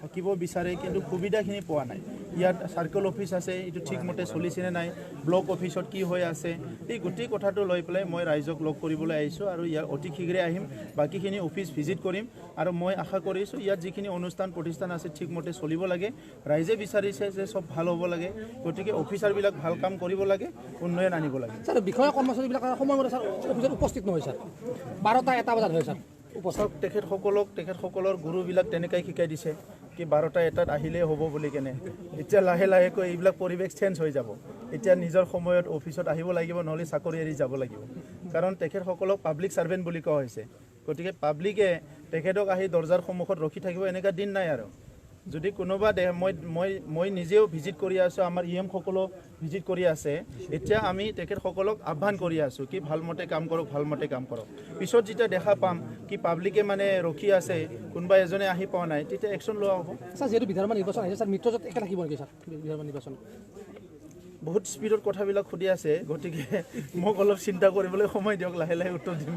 থাকিব বিচাৰে কিন্তু সুবিধাখিনি পোৱা নাই ইয়াত সাৰ্কেল অফিচ আছে এইটো ঠিকমতে চলিছেনে নাই ব্লক অফিচত কি হৈ আছে এই গোটেই কথাটো লৈ পেলাই মই ৰাইজক লগ কৰিবলৈ আহিছোঁ আৰু ইয়াৰ অতি শীঘ্ৰে আহিম বাকীখিনি অফিচ ভিজিট কৰিম আৰু মই আশা কৰিছোঁ ইয়াত যিখিনি অনুষ্ঠান প্ৰতিষ্ঠান আছে ঠিকমতে চলিব লাগে ৰাইজে বিচাৰিছে যে সব ভাল হ'ব লাগে গতিকে অফিচাৰবিলাক ভাল কাম কৰিব লাগে উন্নয়ন আনিব লাগে স্যাৰ বিষয়া কৰ্মচাৰীবিলাক সময়মতে স্যাৰ অফিচত উপস্থিত নহয় স্যাৰ 12টা 1টা বজাত হয় স্যাৰ উপস্থিত তেখেতসকলৰ গুৰুবিলাক তেনেকৈ শিকাই দিছে কি 12টা 1টাত আহিলেই হ'ব বুলি কেনে এতিয়া লাহে লাহেকৈ এইবিলাক পৰিৱেশ চেঞ্জ হৈ যাব এতিয়া নিজৰ সময়ত অফিচত আহিব লাগিব নহ'লে চাকৰি এৰি যাব লাগিব কাৰণ তেখেতসকলক পাব্লিক ছাৰ্ভেণ্ট বুলি কোৱা হৈছে গতিকে পাব্লিকে তেখেতক আহি দৰ্জাৰ সন্মুখত ৰখি থাকিব এনেকুৱা দিন নাই আৰু যদি কোনোবা মই নিজেও ভিজিট কৰি আছোঁ আমাৰ সকলো ভিজিট কৰি আছে এতিয়া আমি তেখেতসকলক আহ্বান কৰি আছোঁ কি ভালমতে কাম কৰক পিছত যেতিয়া দেখা পাম কি পাব্লিকে মানে ৰখি আছে কোনোবা এজনে আহি পোৱা নাই তেতিয়া একশ্যন লোৱা হ'ব স্যাৰ যিহেতু বিধানসভা নিৰ্বাচন আহিছে স্যাৰ মিত্ৰজোঁট একে থাকিব নেকি স্যাৰ বিধানসভা নিৰ্বাচন বহুত স্পীডত কথাবিলাক সুধি আছে গতিকে মোক অলপ চিন্তা কৰিবলৈ সময় দিয়ক লাহে লাহে উত্তৰ দিম